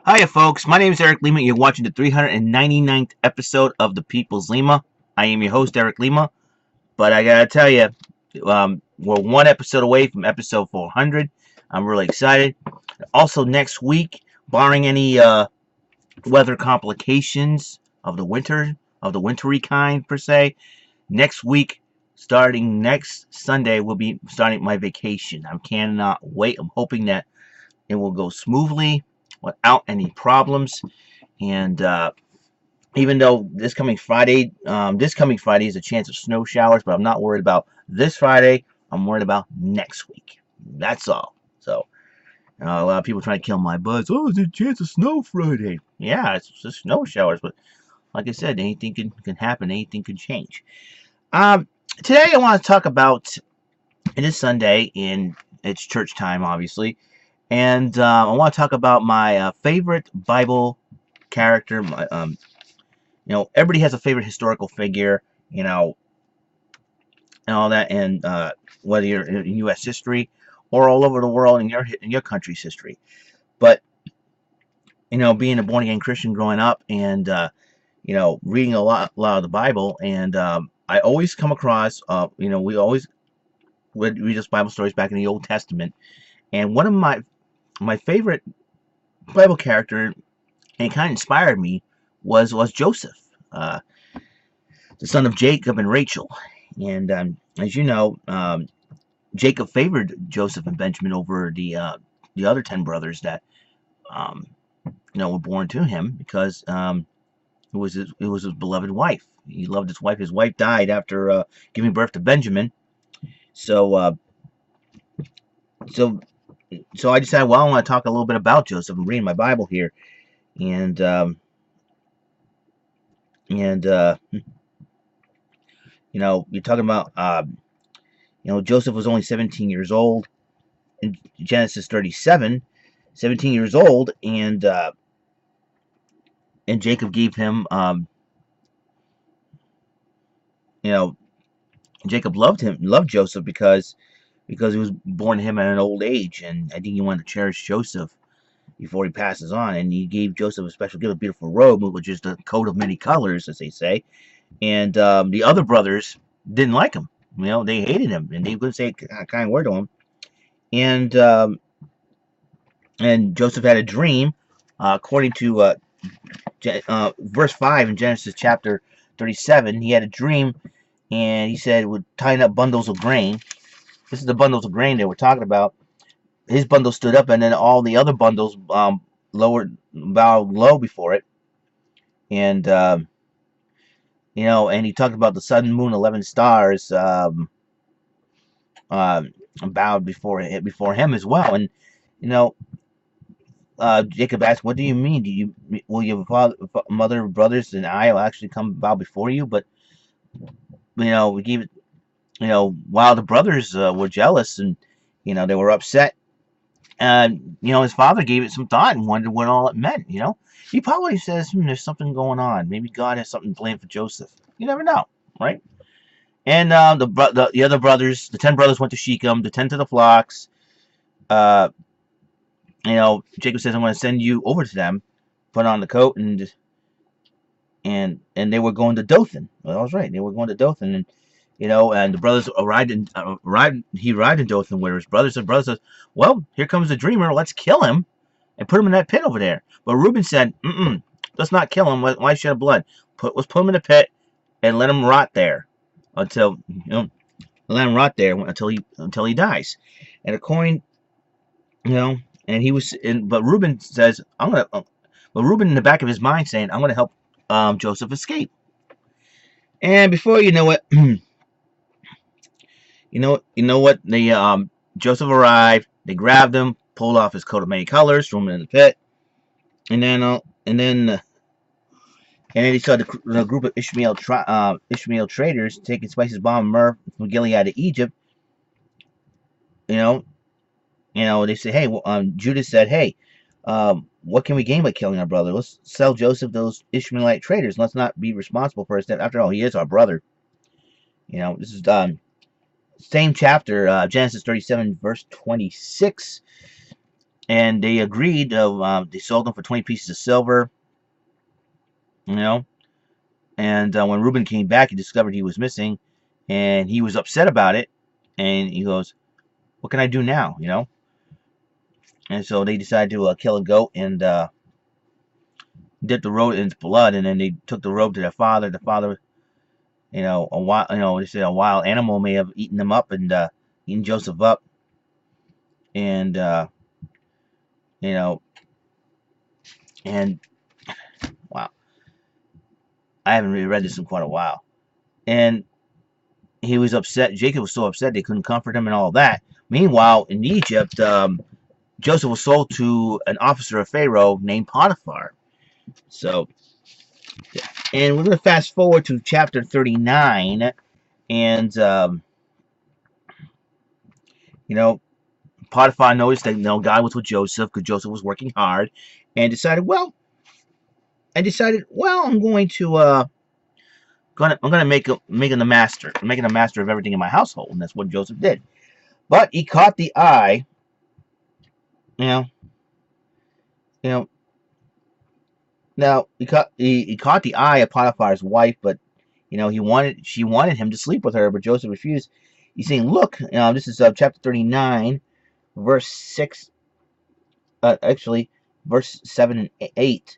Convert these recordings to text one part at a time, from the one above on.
Hiya, folks. My name is Eric Lima. You're watching the 399th episode of The People's Lima. I am your host, Eric Lima. But I gotta tell you, we're one episode away from episode 400. I'm really excited. Also, next week, barring any weather complications of the wintry kind per se, next week, starting next Sunday, we'll be starting my vacation. I cannot wait. I'm hoping that it will go smoothly without any problems. And even though this coming Friday is a chance of snow showers, but I'm not worried about this Friday. I'm worried about next week. That's all. So a lot of people trying to kill my buzz. Oh, there's a chance of snow Friday. Yeah, it's just snow showers, but like I said, anything can happen. Anything can change. Today I want to talk about. It is Sunday, and it's church time, obviously. And I want to talk about my favorite Bible character. Everybody has a favorite historical figure, and all that. And whether you're in U.S. history or all over the world in your country's history. But being a born again Christian growing up, and reading a lot of the Bible, and I always come across, we always would read this Bible stories back in the Old Testament, and one of my favorite Bible character, and it kind of inspired me, was Joseph, the son of Jacob and Rachel. And as you know, Jacob favored Joseph and Benjamin over the other 10 brothers that were born to him, because it was his beloved wife. He loved his wife. His wife died after giving birth to Benjamin. So I decided, well, I want to talk a little bit about Joseph. I'm reading my Bible here, and you're talking about, Joseph was only 17 years old in Genesis 37, 17 years old, and Jacob gave him, Jacob loved Joseph because he was born to him at an old age, and I think he wanted to cherish Joseph before he passes on, and he gave Joseph a special gift, a beautiful robe, which is the coat of many colors, as they say. And the other brothers didn't like him. They hated him, and they couldn't say a kind word to him. And Joseph had a dream, according to verse 5 in Genesis chapter 37. He had a dream, and he said, we're tying up bundles of grain. This is the bundles of grain they were talking about. His bundle stood up, and then all the other bundles bowed low before it. And and he talked about the sun, moon, 11 stars bowed before him as well. And Jacob asked, "What do you mean? Will your father, mother, brothers, and I will actually come bow before you?" But we gave it. While the brothers were jealous, and they were upset, and his father gave it some thought and wondered what all it meant. He probably says, "There's something going on. Maybe God has something planned for Joseph." You never know, right? And the other brothers, the 10 brothers, went to Shechem to tend to the flocks. Jacob says, "I'm going to send you over to them." Put on the coat, and they were going to Dothan. Well, I was right. They were going to Dothan, and and the brothers arrived. He arrived in Dothan, where his brothers said, "Well, here comes the dreamer. Let's kill him and put him in that pit over there." But Reuben said, "Let's not kill him. Why shed blood? Let's put him in a pit and let him rot there until until he dies." And according, and he was, but Reuben says, But Reuben, in the back of his mind, saying, "I'm gonna help Joseph escape." And before you know it, Joseph arrived. They grabbed him, pulled off his coat of many colors, threw him in the pit, and then he saw the group of Ishmael traders taking spices, balm, and myrrh from Gilead to Egypt. They say, "Hey," Judah said, "Hey, what can we gain by killing our brother? Let's sell Joseph those Ishmaelite traders. Let's not be responsible for his death. After all, he is our brother." This is same chapter, Genesis 37, verse 26. and they agreed. They sold him for 20 pieces of silver. You know, and when Reuben came back, he discovered he was missing, and he was upset about it. And he goes, "What can I do now?" You know. And so they decided to kill a goat and dip the robe in its blood, and then they took the robe to their father. The father, they said a wild animal may have eaten them up and eaten Joseph up, and you know, and wow, I haven't really read this in quite a while, and he was upset. Jacob was so upset they couldn't comfort him and all that. Meanwhile, in Egypt, Joseph was sold to an officer of Pharaoh named Potiphar. So, and we're going to fast forward to chapter 39, and you know, Potiphar noticed that God was with Joseph because Joseph was working hard, and decided, well, I'm going to I'm gonna make making a master of everything in my household, and that's what Joseph did. But he caught the eye, you know, you know. Now he caught the eye of Potiphar's wife, but she wanted him to sleep with her, but Joseph refused. He's saying, look, this is chapter 39, verse 6. Actually, verse 7 and 8.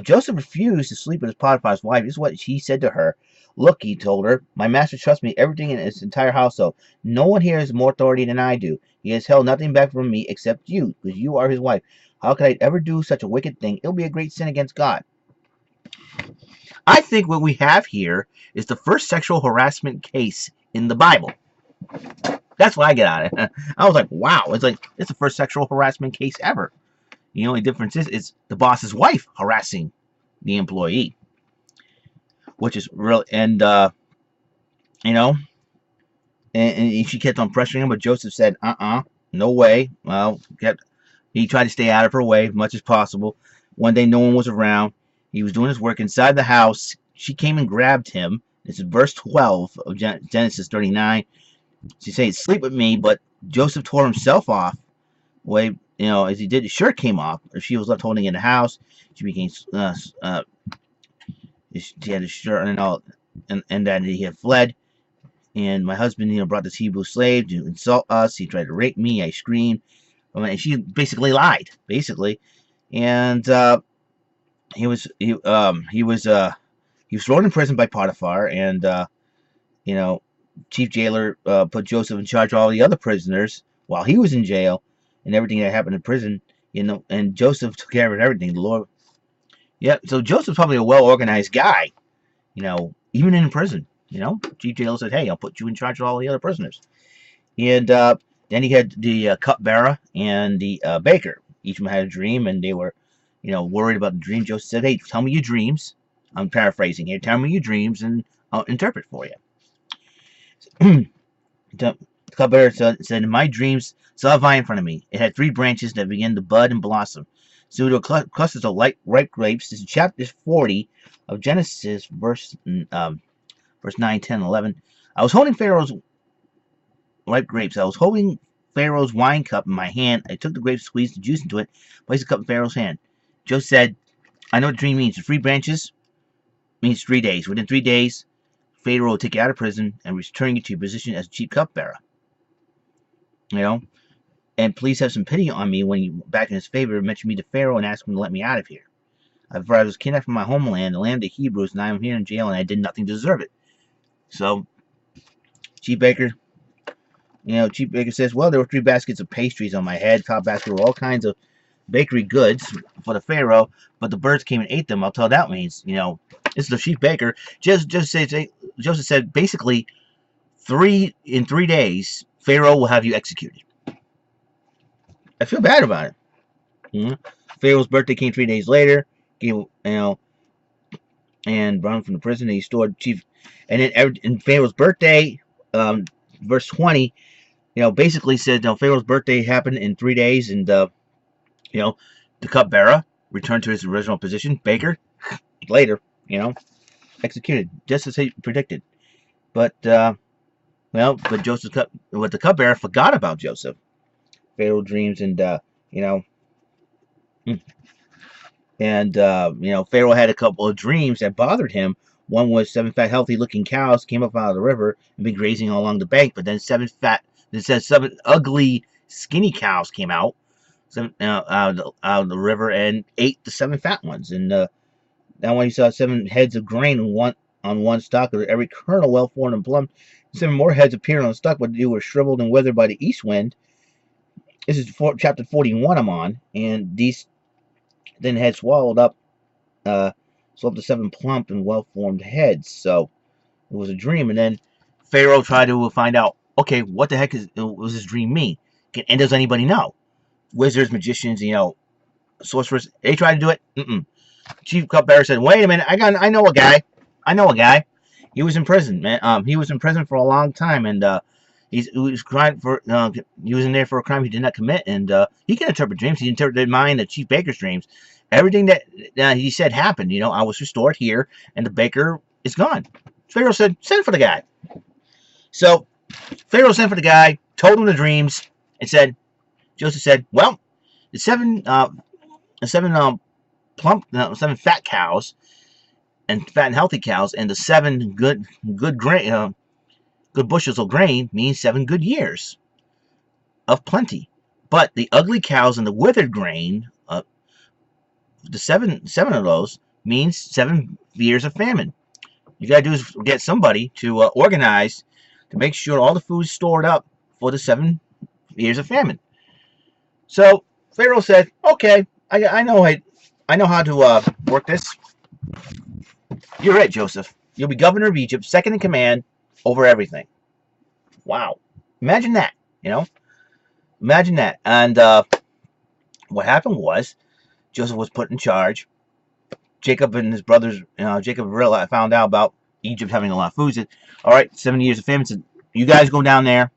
Joseph refused to sleep with his Potiphar's wife. This is what he said to her. Look, he told her, my master trusts me everything in his entire household. No one here has more authority than I do. He has held nothing back from me except you, because you are his wife. How could I ever do such a wicked thing? It'll be a great sin against God. I think what we have here is the first sexual harassment case in the Bible. That's what I get out of it. I was like, wow, it's the first sexual harassment case ever. The only difference is it's the boss's wife harassing the employee, which is real. And you know, and she kept on pressuring him, but Joseph said, no way. Well, he tried to stay out of her way as much as possible. One day, no one was around. He was doing his work inside the house. She came and grabbed him. This is verse 12 of Genesis 39. She said, sleep with me, but Joseph tore himself off. As he did, his shirt came off. She was left holding in the house. She became, she had a shirt and all, and then he had fled. And my husband, brought this Hebrew slave to insult us. He tried to rape me. I screamed. And she basically lied, and he was thrown in prison by Potiphar, and chief jailer put Joseph in charge of all the other prisoners while he was in jail, and everything that happened in prison, and Joseph took care of everything. The Lord, yeah. So Joseph's probably a well-organized guy, even in prison. Chief jailer said, "Hey, I'll put you in charge of all the other prisoners," and then he had the cupbearer and the baker. Each of them had a dream, and they were, worried about the dream. Joseph said, "Hey, tell me your dreams." I'm paraphrasing here. Tell me your dreams, and I'll interpret for you. The cupbearer said, "In my dreams, saw a vine in front of me. It had 3 branches that began to bud and blossom. So there were clusters of ripe grapes." This is chapter 40 of Genesis, verse 9, 10, 11. I was holding Pharaoh's ripe grapes. I was holding Pharaoh's wine cup in my hand. I took the grapes, squeezed the juice into it, placed the cup in Pharaoh's hand. Joseph said, "I know what the dream means. The 3 branches means 3 days. Within 3 days, Pharaoh will take you out of prison and return you to your position as chief cupbearer. And please have some pity on me when you, back in his favor, mention me to Pharaoh and ask him to let me out of here. For I was kidnapped from my homeland, the land of the Hebrews, and I am here in jail, and I did nothing to deserve it." So, Chief Baker says, "Well, there were 3 baskets of pastries on my head. Top basket were all kinds of bakery goods for the Pharaoh, but the birds came and ate them." I'll tell that means, this is the chief baker. Joseph said, basically, in 3 days, Pharaoh will have you executed. I feel bad about it. Pharaoh's birthday came 3 days later. And brought him from the prison. And he stored chief, and then in Pharaoh's birthday, verse 20, basically said, Pharaoh's birthday happened in 3 days, and the cupbearer returned to his original position. Baker later, executed just as he predicted. But the cupbearer forgot about Joseph. Pharaoh dreams, and And Pharaoh had a couple of dreams that bothered him. One was seven fat, healthy-looking cows came up out of the river and been grazing along the bank. But then seven ugly, skinny cows came out, out of the river and ate the seven fat ones. And that one he saw seven heads of grain on one stalk, of every kernel well formed and plump. Seven more heads appeared on the stalk, but they were shriveled and withered by the east wind. This is chapter 41 I'm on, and these then had swallowed up the seven plump and well-formed heads. So it was a dream. And then Pharaoh tried to find out, okay, what the heck was this dream mean? And does anybody know? Wizards, magicians, sorcerers, they tried to do it. Chief Cupbearer said, wait a minute, I know a guy. He was in prison, man. He was in prison for a long time, and he was in there for a crime he did not commit, and he can interpret dreams. He interpreted mine, the chief baker's dreams. Everything that he said happened. I was restored here, and the baker is gone. Pharaoh said, send for the guy. So Pharaoh sent for the guy, told him the dreams, and Joseph said, well, the seven fat cows and fat and healthy cows, and the seven good bushels of grain means 7 good years of plenty. But the ugly cows and the withered grain, the seven of those means 7 years of famine. You gotta do is get somebody to organize to make sure all the food is stored up for the 7 years of famine. So Pharaoh said, "Okay, I know how to work this. You're it, Joseph. You'll be governor of Egypt, second in command over everything." Wow, imagine that. Imagine that. And what happened was Joseph was put in charge. Jacob and his brothers, Jacob found out about Egypt having a lot of food. Said, all right, 7 years of famine. Said, you guys go down there.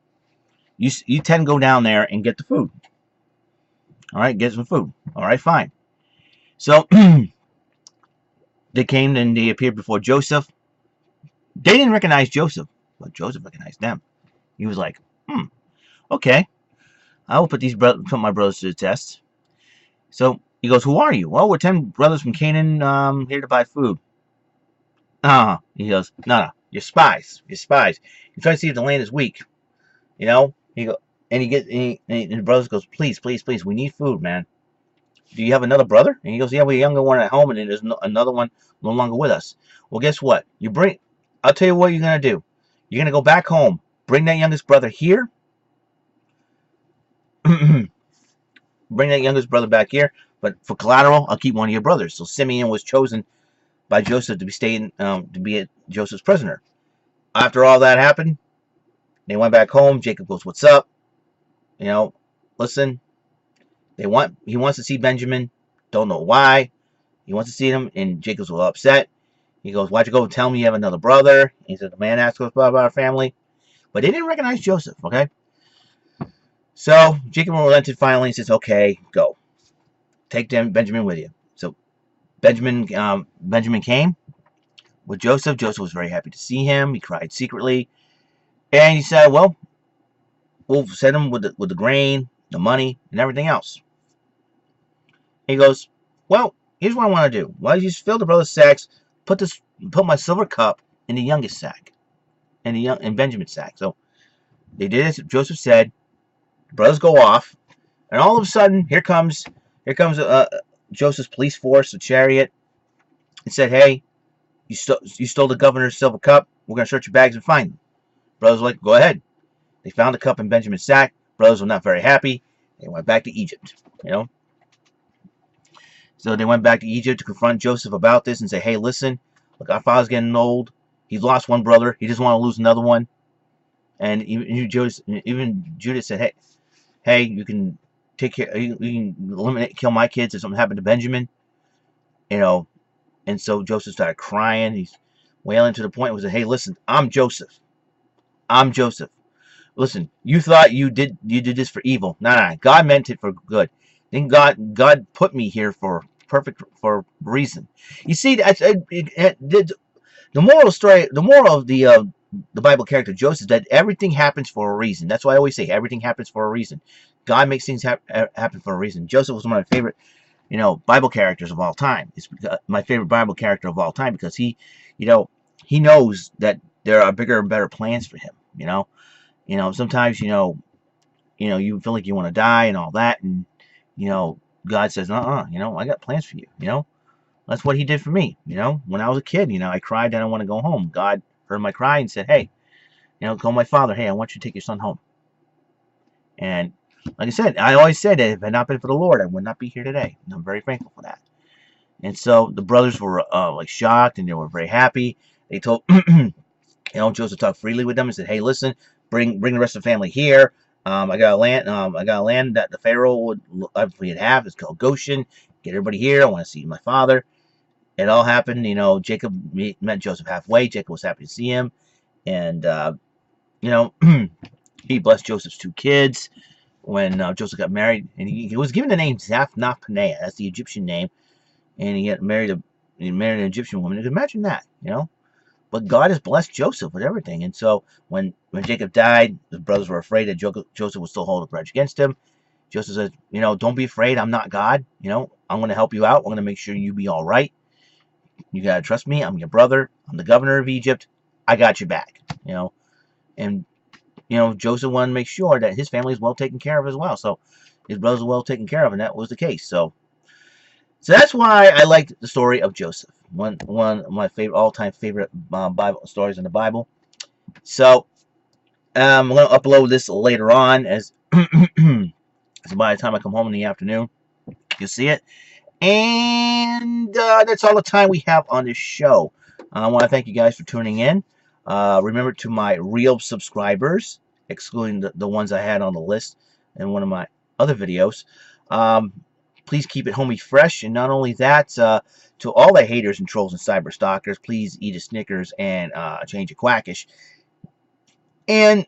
You 10 go down there and get the food. All right, get some food. All right, fine. So they came and they appeared before Joseph. They didn't recognize Joseph, but Joseph recognized them. He was like, okay, I will put my brothers to the test. So he goes, who are you? Well, we're 10 brothers from Canaan, here to buy food. He goes, no, you're spies. You're spies. You're trying to see if the land is weak. He go, and the brothers goes, please, we need food, man. Do you have another brother? And he goes, yeah, we have a younger one at home, and then there's another one no longer with us. Well, guess what? I'll tell you what you're gonna do. You're gonna go back home. Bring that youngest brother here. Bring that youngest brother back here. But for collateral, I'll keep one of your brothers. So Simeon was chosen by Joseph to be Joseph's prisoner. After all that happened, they went back home. Jacob goes, what's up? Listen, he wants to see Benjamin. Don't know why. He wants to see him, and Jacob's a little upset. He goes, why'd you go and tell me you have another brother? He said, the man asked us about our family. But they didn't recognize Joseph, okay? So Jacob relented finally and says, okay, go. Take Benjamin with you. So Benjamin came with Joseph. Joseph was very happy to see him. He cried secretly. And he said, well, we'll send him with the grain, the money, and everything else. He goes, well, here's what I want to do. Why don't you fill the brother's sacks, put my silver cup in the youngest sack, in Benjamin's sack. So they did as Joseph said. The brothers go off, and all of a sudden, here comes Joseph's police force, a chariot, and said, hey, you stole the governor's silver cup. We're going to search your bags and find them. Brothers were like, go ahead. They found the cup in Benjamin's sack. Brothers were not very happy. They went back to Egypt, So they went back to Egypt to confront Joseph about this and say, hey, listen, look, our father's getting old. He's lost one brother. He doesn't want to lose another one. And even Judas said, hey, you can take care, you can kill my kids if something happened to Benjamin. And so Joseph started crying. He's wailing to the point where he said, hey, listen, I'm Joseph. Listen, you thought you did this for evil. No. God meant it for good. Then God put me here for reason. You see, the moral of the story, the moral of the Bible character Joseph, that everything happens for a reason. That's why I always say everything happens for a reason. God makes things happen for a reason. Joseph was one of my favorite Bible characters of all time. It's my favorite Bible character of all time because you know, he knows that there are bigger and better plans for him. Sometimes you feel like you want to die and all that, and God says, I got plans for you. That's what He did for me. When I was a kid, I cried that I want to go home. God heard my cry and said, hey, call my father. Hey, I want you to take your son home. And like I said, I always said that if it had not been for the Lord, I would not be here today. And I'm very thankful for that. And so the brothers were like shocked, and they were very happy. They told Joseph talked freely with them and said, hey, listen, bring the rest of the family here. I got a land that the Pharaoh would love for you to have. It's called Goshen. Get everybody here. I want to see my father. It all happened. Jacob met Joseph halfway. Jacob was happy to see him, and he blessed Joseph's 2 kids when Joseph got married, and he was given the name Zaphnath-Paneah. That's the Egyptian name, and he married an Egyptian woman. You can imagine that, But God has blessed Joseph with everything, and so when Jacob died, the brothers were afraid that Joseph would still hold a grudge against him. Joseph says, don't be afraid. I'm not God. I'm going to help you out. I'm going to make sure you be all right. You got to trust me. I'm your brother. I'm the governor of Egypt. I got your back. And Joseph wanted to make sure that his family is well taken care of as well. So his brothers were well taken care of, and that was the case. So that's why I liked the story of Joseph. One of my all-time favorite Bible stories in the Bible. So I'm going to upload this later on, as so by the time I come home in the afternoon, you'll see it. And that's all the time we have on this show. I want to thank you guys for tuning in. Remember, to my real subscribers, excluding the ones I had on the list in one of my other videos, please keep it homie fresh. And not only that, to all the haters and trolls and cyber stalkers, please eat a Snickers and change your quackish. And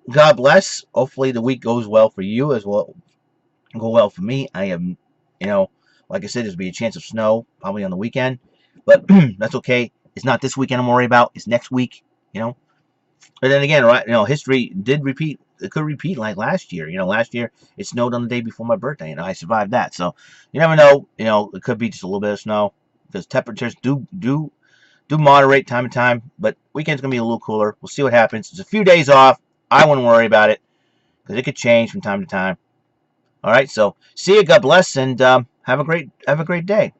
God bless. Hopefully the week goes well for you as well. Go well for me. I am, like I said, there's be a chance of snow probably on the weekend, but that's okay. It's not this weekend I'm worried about. It's next week, But then again, right? History did repeat. It could repeat like last year. Last year it snowed on the day before my birthday, and I survived that. So you never know. It could be just a little bit of snow because temperatures do moderate time to time. But weekend's gonna be a little cooler. We'll see what happens. It's a few days off. I wouldn't worry about it because it could change from time to time. All right. So see you. God bless, and have a great day.